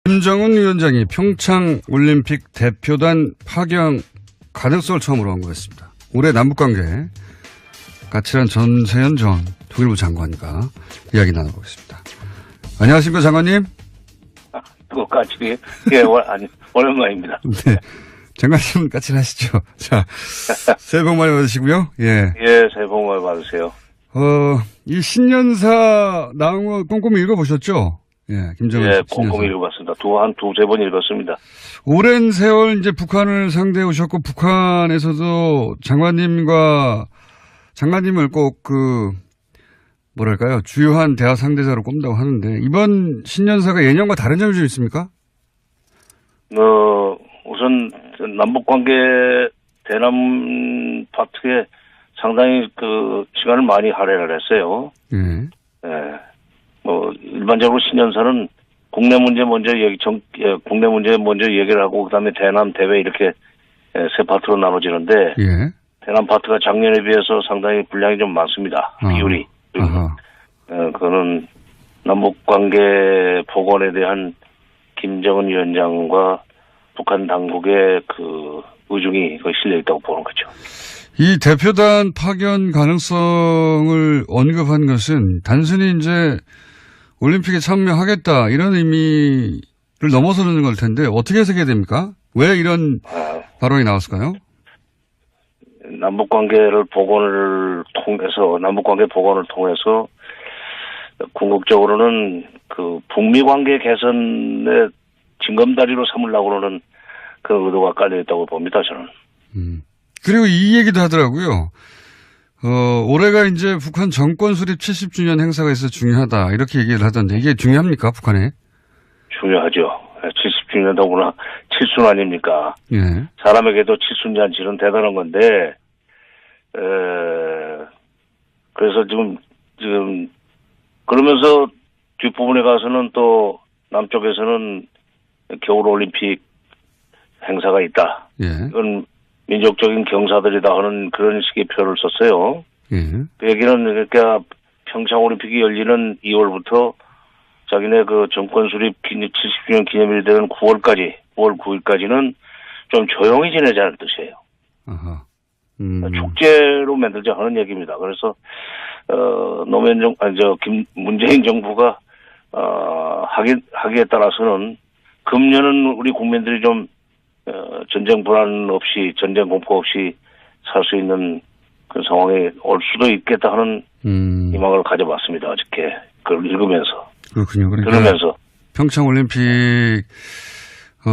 김정은 위원장이 평창 올림픽 대표단 파견 가능성을 처음으로 언급했습니다. 올해 남북관계 까칠한 전세현 전 통일부 장관과 이야기 나눠보겠습니다. 안녕하십니까 장관님? 까칠이 예, 오랜만입니다. 네, 장관님은 까칠하시죠. 자, 새해 복 많이 받으시고요. 예, 새해 복 많이 받으세요. 이 신년사 나온 거 꼼꼼히 읽어보셨죠? 예, 김정은 예, 꼼꼼히 읽어봤습니다. 두세 번 읽었습니다. 오랜 세월 이제 북한을 상대해 오셨고, 북한에서도 장관님을 꼭 주요한 대화 상대자로 꼽는다고 하는데, 이번 신년사가 예년과 다른 점이 좀 있습니까? 우선, 남북관계 대남 파트에 상당히 시간을 많이 할애를 했어요. 예. 일반적으로 신년사는 국내 문제 먼저 얘기를 하고, 그 다음에 대남, 대외 이렇게 세 파트로 나눠지는데, 예. 대남 파트가 작년에 비해서 상당히 분량이 좀 많습니다. 비율이. 그거는 남북관계 복원에 대한 김정은 위원장과 북한 당국의 의중이 실려 있다고 보는 거죠. 이 대표단 파견 가능성을 언급한 것은 단순히 이제 올림픽에 참여하겠다 이런 의미를 넘어서는 걸 텐데 어떻게 해석해야 됩니까? 왜 이런 발언이 나왔을까요? 남북관계 복원을 통해서 궁극적으로는 북미 관계 개선의 징검다리로 삼으려고 하는 그 의도가 깔려 있다고 봅니다, 저는. 그리고 이 얘기도 하더라고요. 올해가 이제 북한 정권 수립 70주년 행사가 있어서 중요하다. 이렇게 얘기를 하던데 이게 중요합니까, 북한에? 중요하죠. 70주년 더구나 칠순 아닙니까? 예. 사람에게도 칠순잔치는 대단한 건데, 그래서 지금, 그러면서 뒷부분에 가서는 또 남쪽에서는 겨울올림픽 행사가 있다. 예. 이건 민족적인 경사들이다 하는 그런 식의 표현을 썼어요. 예. 그 얘기는 그러니까 평창올림픽이 열리는 2월부터 자기네 정권 수립 70주년 기념일 되는 9월 9일까지는 좀 조용히 지내자는 뜻이에요. 아하. 축제로 만들자 하는 얘기입니다. 그래서, 문재인 정부가, 하기에 따라서는 금년은 우리 국민들이 좀, 전쟁 불안 없이, 전쟁 공포 없이 살 수 있는 그 상황에 올 수도 있겠다 하는 희망을 가져봤습니다. 어저께 그걸 읽으면서. 그렇군요. 그러니까 들으면서. 평창올림픽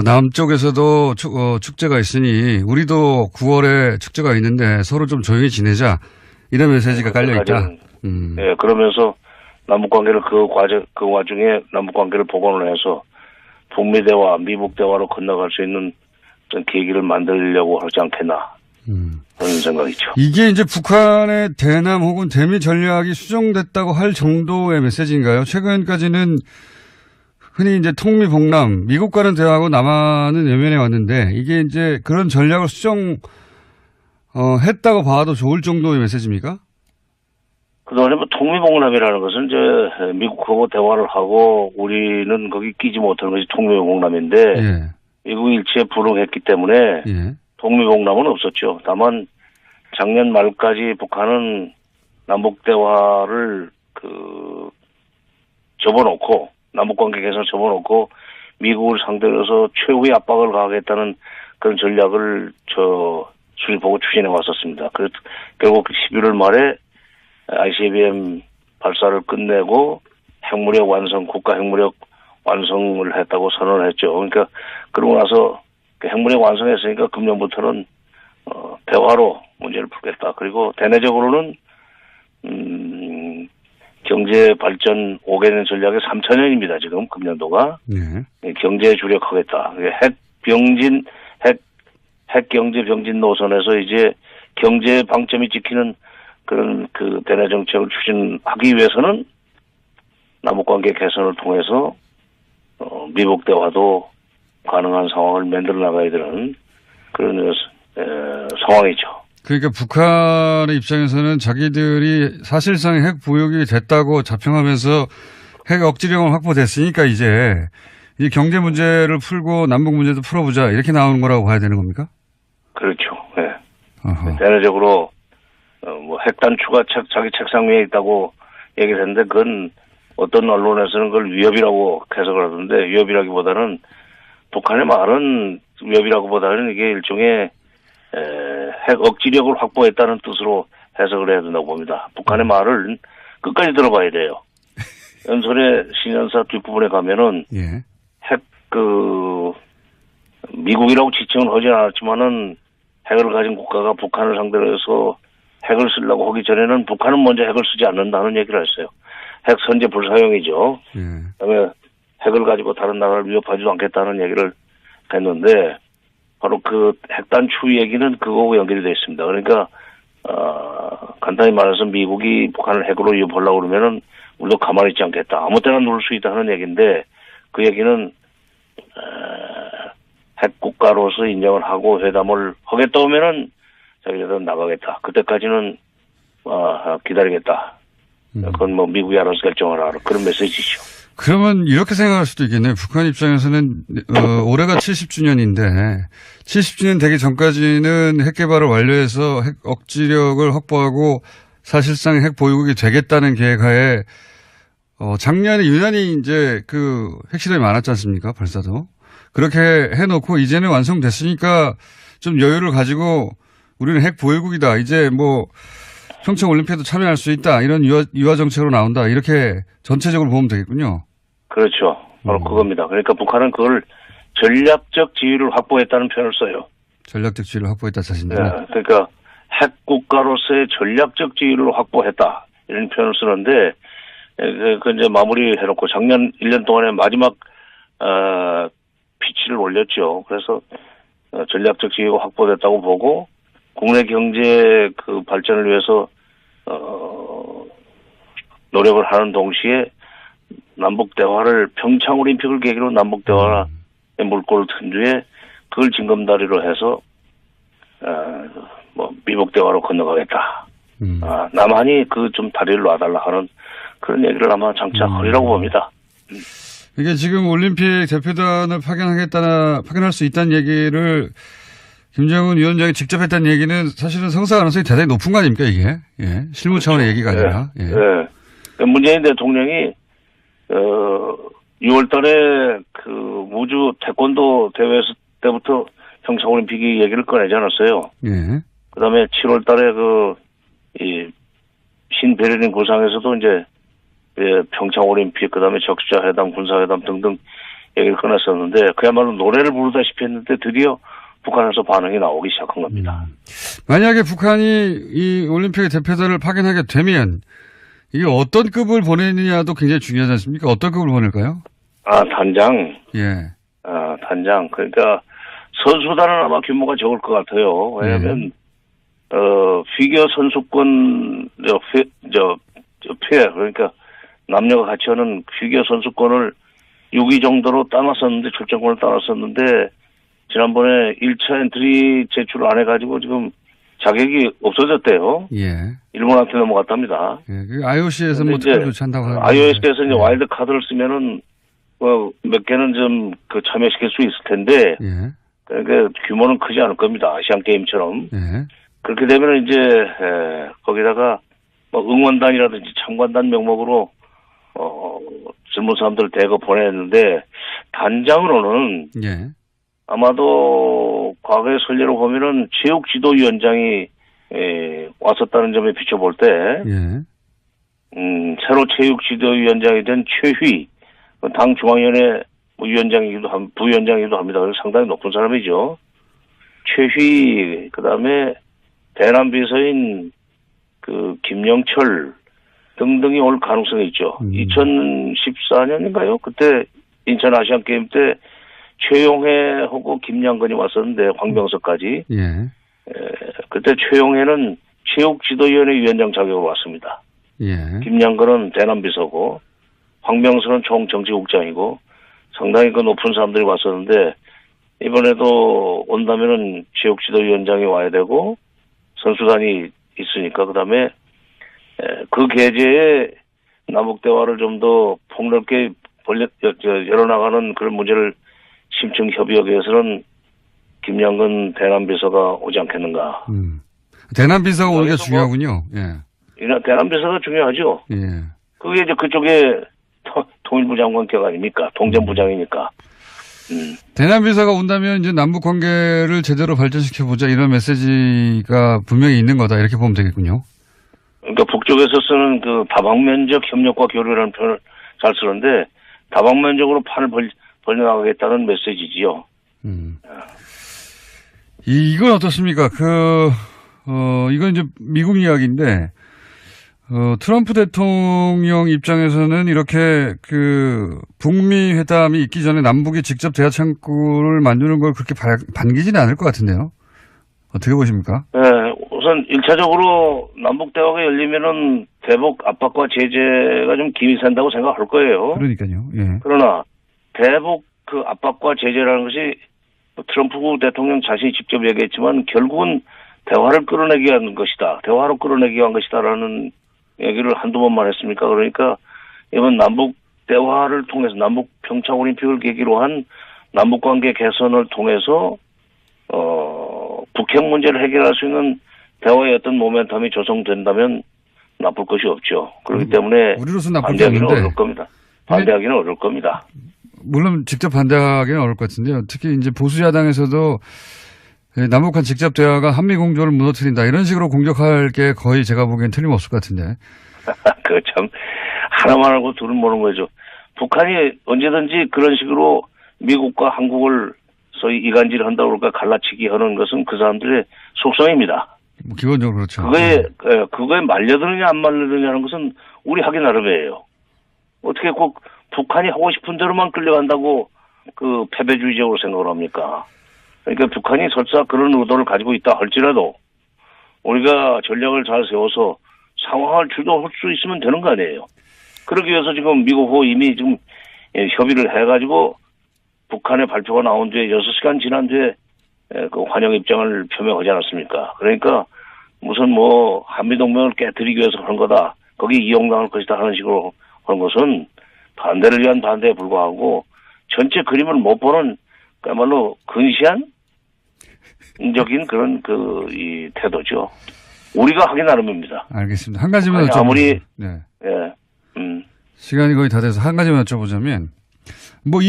남쪽에서도 축제가 있으니 우리도 9월에 축제가 있는데 서로 좀 조용히 지내자 이런 메시지가 깔려 있다. 네, 그러면서 남북관계를 그 와중에 남북관계를 복원을 해서 북미 대화, 미북 대화로 건너갈 수 있는 그런 계기를 만들려고 하지 않겠나 그런 생각이죠. 이게 이제 북한의 대남 혹은 대미 전략이 수정됐다고 할 정도의 메시지인가요? 최근까지는 흔히 이제 통미봉남, 미국과는 대화하고 남한은 외면해 왔는데 이게 이제 그런 전략을 했다고 봐도 좋을 정도의 메시지입니까? 그동안에 통미봉남이라는 것은 이제 미국하고 대화를 하고 우리는 거기 끼지 못하는 것이 통미봉남인데 예. 미국 일치에 불응했기 때문에 예. 통미봉남은 없었죠. 다만 작년 말까지 북한은 남북 대화를 남북관계 개선을 접어놓고 미국을 상대로 해서 최후의 압박을 가하겠다는 그런 전략을 수립하고 추진해 왔었습니다. 그래서 결국 11월 말에 ICBM 발사를 끝내고 국가 핵무력 완성을 했다고 선언을 했죠. 그러니까 그러고 나서 핵무력 완성했으니까 금년부터는 대화로 문제를 풀겠다. 그리고 대내적으로는 경제 발전 5개년 전략의 3천년입니다. 지금 금년도가. 네. 경제에 주력하겠다. 핵 경제 병진 노선에서 이제 경제 방점이 찍히는 그런 대내 정책을 추진하기 위해서는 남북관계 개선을 통해서 미북 대화도 가능한 상황을 만들어 나가야 되는 그런 상황이죠. 그러니까 북한의 입장에서는 자기들이 사실상 핵 보유국이 됐다고 자평하면서 핵 억지력은 확보됐으니까 이제 이 경제 문제를 풀고 남북 문제도 풀어보자 이렇게 나오는 거라고 봐야 되는 겁니까? 그렇죠. 예. 어허. 대내적으로 뭐 핵단추가 자기 책상 위에 있다고 얘기를 했는데 그건 어떤 언론에서는 그걸 위협이라고 해석을 하던데 위협이라기보다는 북한의 말은 위협이라기보다는 이게 일종의 핵 억지력을 확보했다는 뜻으로 해석을 해야 된다고 봅니다. 북한의 말을 끝까지 들어봐야 돼요. 연설의 신년사 뒷부분에 가면은 예. 핵 미국이라고 지칭은 하지 않았지만은 핵을 가진 국가가 북한을 상대로 해서 핵을 쓰려고 하기 전에는 북한은 먼저 핵을 쓰지 않는다는 얘기를 했어요. 핵 선제 불사용이죠. 예. 그다음에 핵을 가지고 다른 나라를 위협하지도 않겠다는 얘기를 했는데 바로 그 핵단추 얘기는 그거하고 연결이 되어 있습니다. 그러니까 간단히 말해서 미국이 북한을 핵으로 위협하려고 그러면은 우리도 가만히 있지 않겠다. 아무 때나 누를 수 있다는 얘기인데 그 얘기는 핵 국가로서 인정을 하고 회담을 하겠다 하면은 자기네들은 나가겠다. 그때까지는 기다리겠다. 그건 뭐 미국이 알아서 결정을 하라. 그런 메시지죠. 그러면 이렇게 생각할 수도 있겠네요. 북한 입장에서는 올해가 70주년인데 70주년 되기 전까지는 핵 개발을 완료해서 핵 억지력을 확보하고 사실상 핵 보유국이 되겠다는 계획하에 작년에 유난히 이제 그 핵실험이 많았지 않습니까? 벌써도 그렇게 해놓고 이제는 완성됐으니까 좀 여유를 가지고 우리는 핵 보유국이다. 이제 뭐 평창 올림픽에도 참여할 수 있다. 이런 유화 정책으로 나온다. 이렇게 전체적으로 보면 되겠군요. 그렇죠. 바로 그겁니다. 그러니까 북한은 그걸 전략적 지위를 확보했다는 표현을 써요. 전략적 지위를 확보했다 자신들은. 네, 그러니까 핵 국가로서의 전략적 지위를 확보했다 이런 표현을 쓰는데 그 이제 마무리해놓고 작년 1년 동안에 마지막 피치를 올렸죠. 그래서 전략적 지위가 확보됐다고 보고 국내 경제 그 발전을 위해서 노력을 하는 동시에 남북 대화를 평창 올림픽을 계기로 남북 대화의 물꼬를 튼 뒤에 그걸 징검다리로 해서 뭐 미북 대화로 건너가겠다. 남한이 그 좀 다리를 놔달라 하는 그런 얘기를 아마 장차 하리라고 봅니다. 이게 지금 올림픽 대표단을 파견할 수 있다는 얘기를 김정은 위원장이 직접 했다는 얘기는 사실은 성사 가능성이 대단히 높은 거 아닙니까, 이게? 예. 실무 차원의 얘기가 아니라. 예. 예. 문재인 대통령이, 6월 달에 그 무주 태권도 대회 때부터 평창올림픽이 얘기를 꺼내지 않았어요. 예. 그 다음에 7월 달에 신베를린 구상에서도 이제, 평창올림픽, 그 다음에 적시자회담, 군사회담 등등 얘기를 꺼냈었는데, 그야말로 노래를 부르다시피 했는데 드디어 북한에서 반응이 나오기 시작한 겁니다. 만약에 북한이 이 올림픽 대표단을 파견하게 되면 이게 어떤 급을 보내느냐도 굉장히 중요하지 않습니까? 어떤 급을 보낼까요? 단장. 예. 단장. 그러니까 선수단은 아마 규모가 적을 것 같아요. 왜냐하면 피겨 선수권 그러니까 남녀가 같이 하는 피겨 선수권을 6위 정도로 따놨었는데 출전권을 따놨었는데 지난번에 1차 엔트리 제출을 안 해가지고 지금 자격이 없어졌대요. 예. 일본한테 넘어갔답니다. 예. 그 IOC에서 뭐 특별 조치한다고 하는데. IOC에서 이제 와일드 카드를 쓰면은 몇 개는 좀 참여시킬 수 있을 텐데. 예. 그러니까 규모는 크지 않을 겁니다. 아시안 게임처럼. 예. 그렇게 되면 이제 거기다가 뭐 응원단이라든지 참관단 명목으로 젊은 사람들을 대거 보냈는데 단장으로는 예. 아마도 과거의 선례로 보면은 체육지도위원장이 왔었다는 점에 비춰볼 때, 예. 새로 체육지도위원장이 된 최휘, 당 중앙위원회 부위원장이기도 합니다. 그래서 상당히 높은 사람이죠. 최휘, 그 다음에 대남 비서인 김영철 등등이 올 가능성이 있죠. 2014년인가요? 그때 인천 아시안 게임 때 최용해하고 김양근이 왔었는데 황병석까지. 예. 그때 최용해는 체육지도위원회 위원장 자격으로 왔습니다. 예. 김양근은 대남비서고 황병석은 총정치국장이고 상당히 그 높은 사람들이 왔었는데 이번에도 온다면은 체육지도위원장이 와야 되고 선수단이 있으니까 그다음에 그 계제에 남북 대화를 좀 더 폭넓게 열어나가는 그런 문제를 심층 협의하기 위해서는 김양근 대남비서가 오지 않겠는가. 대남비서가 오는 게 여기서 중요하군요. 예. 대남비서가 중요하죠. 예. 그게 이제 그쪽에 통일부 장관 격 아닙니까? 통전부장이니까. 대남비서가 온다면 이제 남북 관계를 제대로 발전시켜보자 이런 메시지가 분명히 있는 거다 이렇게 보면 되겠군요. 그러니까 북쪽에서 쓰는 그 다방면적 협력과 교류라는 표현을 잘 쓰는데 다방면적으로 판을 벌려나가겠다는 메시지지요. 이건 어떻습니까? 이건 이제 미국 이야기인데, 트럼프 대통령 입장에서는 이렇게 북미 회담이 있기 전에 남북이 직접 대화 창구를 만드는 걸 그렇게 반기지는 않을 것 같은데요. 어떻게 보십니까? 네, 우선 1차적으로 남북 대화가 열리면은 대북 압박과 제재가 좀 김이 샌다고 생각할 거예요. 그러니까요. 예. 그러나 대북 그 압박과 제재라는 것이 트럼프 대통령 자신이 직접 얘기했지만 결국은 대화를 끌어내기 위한 것이다. 대화로 끌어내기 위한 것이다라는 얘기를 한두 번만 했습니까? 그러니까 이번 남북 대화를 통해서 남북 평창 올림픽을 계기로 한 남북 관계 개선을 통해서 북핵 문제를 해결할 수 있는 대화의 어떤 모멘텀이 조성된다면 나쁠 것이 없죠. 그렇기 때문에 우리로서 나쁠 게 반대하기는 없는데. 어려울 겁니다. 반대하기는 어려울 겁니다. 물론 직접 반대하기는 어려울 것 같은데요. 특히 이제 보수 야당에서도 남북한 직접 대화가 한미 공조를 무너뜨린다 이런 식으로 공격할 게 거의 제가 보기엔 틀림없을 것 같은데. 그 참 하나만 알고 둘은 모르는 거죠. 북한이 언제든지 그런 식으로 미국과 한국을 소위 이간질 한다고 그럴까 갈라치기 하는 것은 그 사람들의 속성입니다. 뭐 기본적으로 그렇죠. 그거에 말려드느냐 안 말려드느냐는 것은 우리 하기 나름이에요. 어떻게 꼭 북한이 하고 싶은 대로만 끌려간다고 그 패배주의적으로 생각을 합니까? 그러니까 북한이 설사 그런 의도를 가지고 있다 할지라도 우리가 전략을 잘 세워서 상황을 주도할 수 있으면 되는 거 아니에요. 그러기 위해서 지금 미국하고 이미 지금 협의를 해가지고 북한의 발표가 나온 뒤에 6시간 지난 뒤에 그 환영 입장을 표명하지 않았습니까? 그러니까 무슨 뭐 한미동맹을 깨뜨리기 위해서 하는 거다. 거기 이용당할 것이다 하는 식으로 하는 것은 반대를 위한 반대에 불과하고 전체 그림을 못 보는 그야말로 근시한 적인 그런 이 태도죠. 우리가 하기 나름입니다. 알겠습니다. 한 가지만 여쭤보면. 아무리 네. 예. 시간이 거의 다 돼서 한 가지만 여쭤보자면 뭐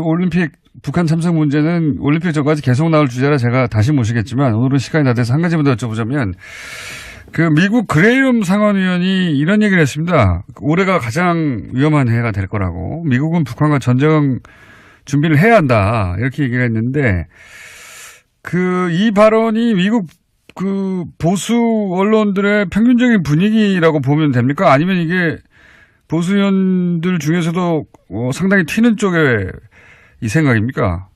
올림픽 북한 참석 문제는 올림픽 전까지 계속 나올 주제라 제가 다시 모시겠지만 오늘은 시간이 다 돼서 한 가지만 더 여쭤보자면 미국 그레이엄 상원의원이 이런 얘기를 했습니다. 올해가 가장 위험한 해가 될 거라고. 미국은 북한과 전쟁 준비를 해야 한다. 이렇게 얘기를 했는데 이 발언이 미국 보수 언론들의 평균적인 분위기라고 보면 됩니까? 아니면 이게 보수 의원들 중에서도 상당히 튀는 쪽의 이 생각입니까?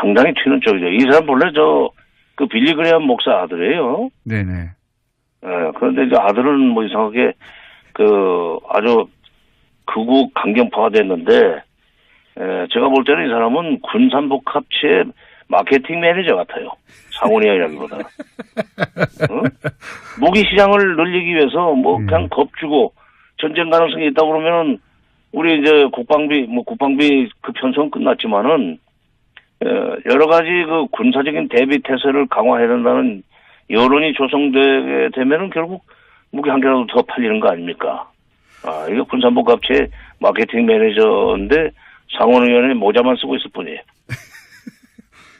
상당히 튀는 쪽이죠. 이 사람 본래 빌리 그레이엄 목사 아들이에요. 네네. 그런데 이제 아들은 뭐 이상하게 아주 극우 강경파가 됐는데 제가 볼 때는 이 사람은 군산복합체 마케팅 매니저 같아요. 상원의원이라기보다. 무기 시장을 늘리기 위해서 그냥 겁주고 전쟁 가능성이 있다 그러면은 우리 이제 국방비 그 편성 끝났지만은 여러 가지 군사적인 대비 태세를 강화해야 된다는 여론이 조성되게 되면은 결국 무기 한 개라도 더 팔리는 거 아닙니까? 이거 군산복합체 마케팅 매니저인데 상원의원의 모자만 쓰고 있을 뿐이에요.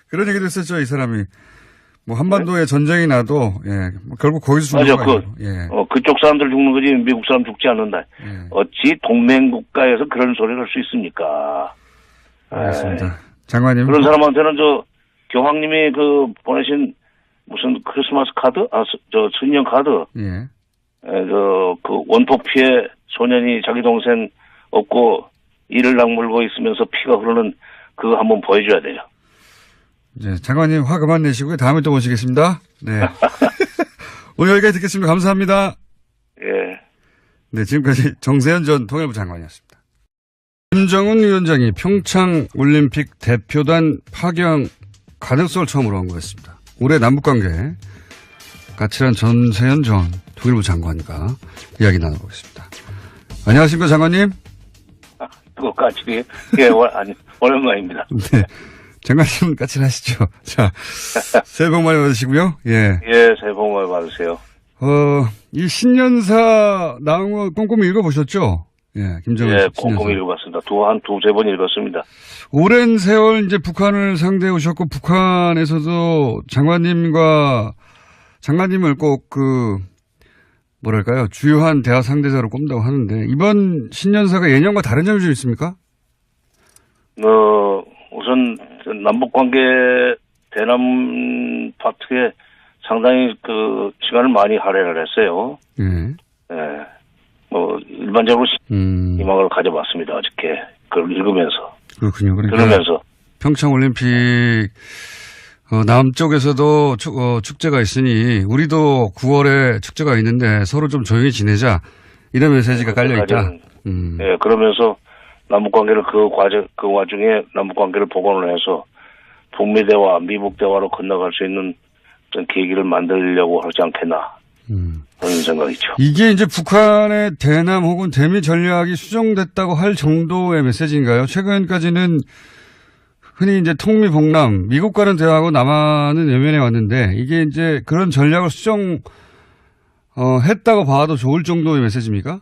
그런 얘기도 했었죠, 이 사람이. 한반도에 전쟁이 나도, 결국 거기서 죽는 거예요. 그쪽 사람들 죽는 거지, 미국 사람 죽지 않는다. 어찌 동맹국가에서 그런 소리를 할 수 있습니까? 알겠습니다. 장관님. 그런 사람한테는 교황님이 보내신 무슨 크리스마스 카드? sun년 카드? 예. 원폭 피해 소년이 자기 동생 업고 이를 악물고 있으면서 피가 흐르는 그거 한번 보여줘야 돼요. 네, 장관님 화 그만 내시고요. 다음에 또 모시겠습니다. 네. 오늘 여기까지 듣겠습니다. 감사합니다. 예. 네, 지금까지 정세현 전 통일부 장관이었습니다. 김정은 위원장이 평창 올림픽 대표단 파견 가능성을 처음으로 언급했습니다. 올해 남북관계 까칠한 전세현 전 통일부 장관과 이야기 나눠보겠습니다. 안녕하십니까, 장관님? 그 까칠이, 아니, 오랜만입니다. 네. 장관님 까칠하시죠. 자, 새해 복 많이 받으시고요. 예. 예, 새해 복 많이 받으세요. 이 신년사 나온 거 꼼꼼히 읽어보셨죠? 예, 김정은 예, 신년사. 꼼꼼히 읽었습니다. 두세 번 읽었습니다. 오랜 세월 이제 북한을 상대해 오셨고, 북한에서도 장관님을 꼭 뭐랄까요, 주요한 대화 상대자로 꼽는다고 하는데, 이번 신년사가 예년과 다른 점이 좀 있습니까? 우선, 남북관계 대남 파트에 상당히 시간을 많이 할애를 했어요. 예. 일반적으로 희망을 가져봤습니다. 어저께. 그걸 읽으면서. 그렇군요. 그러니까 들으면서. 평창 올림픽, 남쪽에서도 축제가 있으니, 우리도 9월에 축제가 있는데 서로 좀 조용히 지내자. 이런 메시지가 깔려있다. 예, 그러면서 남북관계를 그 와중에 남북관계를 복원을 해서 북미 대화, 미북 대화로 건너갈 수 있는 어떤 계기를 만들려고 하지 않겠나. 그런 생각이죠. 이게 이제 북한의 대남 혹은 대미 전략이 수정됐다고 할 정도의 메시지인가요? 최근까지는 흔히 이제 통미봉남, 미국과는 대화하고 남한은 외면해 왔는데, 이게 이제 그런 전략을 했다고 봐도 좋을 정도의 메시지입니까?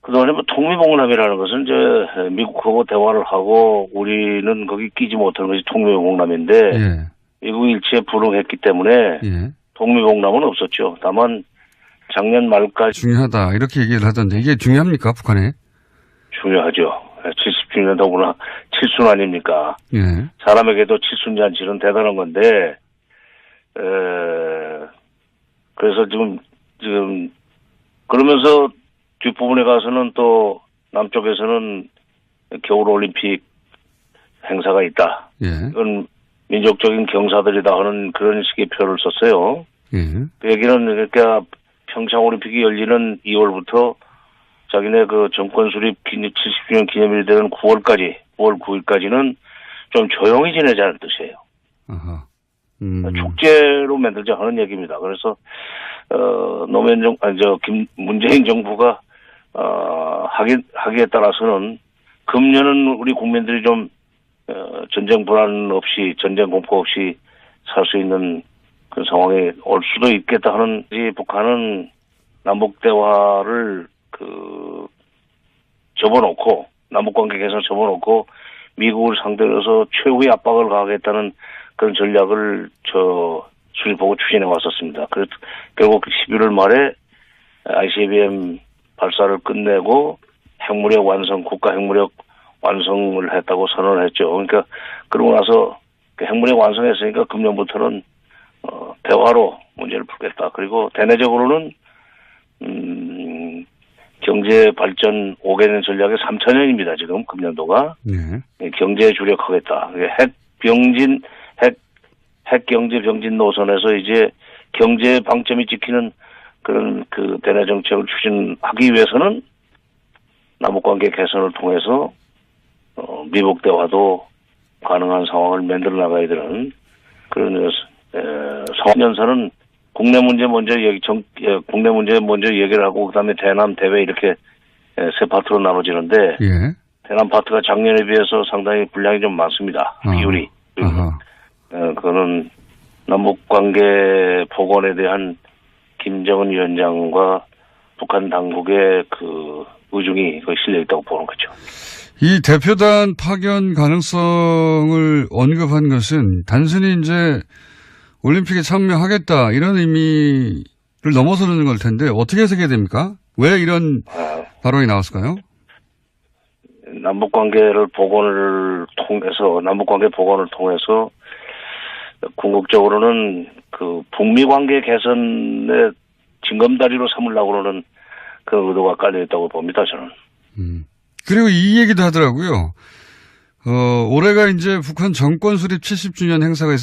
그동안에 통미봉남이라는 것은 이제 미국하고 대화를 하고 우리는 거기 끼지 못하는 것이 통미봉남인데, 예. 미국 일치에 불응했기 때문에 예. 통미봉남은 없었죠. 다만 작년 말까지 중요하다 이렇게 얘기를 하던데, 이게 중요합니까, 북한에? 중요하죠. 70주년 더구나 칠순 아닙니까? 예. 사람에게도 칠순잔치는 대단한 건데, 그래서 지금 그러면서 뒷부분에 가서는 또 남쪽에서는 겨울올림픽 행사가 있다. 예. 이건 민족적인 경사들이다 하는 그런 식의 표를 썼어요. 예. 그 얘기는 그러니까 평창올림픽이 열리는 2월부터 자기네 정권 수립 70주년 기념일이 되는 9월 9일까지는 좀 조용히 지내자는 뜻이에요. 아하. 축제로 만들자 하는 얘기입니다. 그래서, 문재인 정부가, 하기에 따라서는 금년은 우리 국민들이 좀, 전쟁 불안 없이, 전쟁 공포 없이 살 수 있는 그 상황에 올 수도 있겠다 하는, 북한은 남북 대화를 접어놓고, 남북관계 개선 접어놓고, 미국을 상대로 해서 최후의 압박을 가하겠다는 그런 전략을 수립하고 추진해 왔었습니다. 그래서 결국 11월 말에 ICBM 발사를 끝내고 국가 핵무력 완성을 했다고 선언을 했죠. 그러니까 그러고 나서 핵무력 완성했으니까 금년부터는 대화로 문제를 풀겠다. 그리고 대내적으로는 경제 발전 5개년 전략의 3차년입니다. 지금 금년도가. 네. 경제에 주력하겠다. 핵 경제 병진 노선에서 이제 경제 방점이 찍히는 그런 대내 정책을 추진하기 위해서는 남북관계 개선을 통해서 미북 대화도 가능한 상황을 만들어 나가야 되는 그런 성년사는 국내 문제 먼저 얘기를 하고 그다음에 대남 대외 이렇게 세 파트로 나눠지는데 예. 대남 파트가 작년에 비해서 상당히 분량이 좀 많습니다. 비율이. 그거는 남북관계 복원에 대한 김정은 위원장과 북한 당국의 의중이 실려 있다고 보는 거죠. 이 대표단 파견 가능성을 언급한 것은 단순히 이제 올림픽에 참여하겠다 이런 의미를 넘어서는 걸 텐데 어떻게 해석해야 됩니까? 왜 이런 발언이 나왔을까요? 남북관계 복원을 통해서 궁극적으로는 북미 관계 개선의 징검다리로 삼으려고 하는 그런 의도가 깔려 있다고 봅니다, 저는. 그리고 이 얘기도 하더라고요. 올해가 이제 북한 정권 수립 70주년 행사가 있어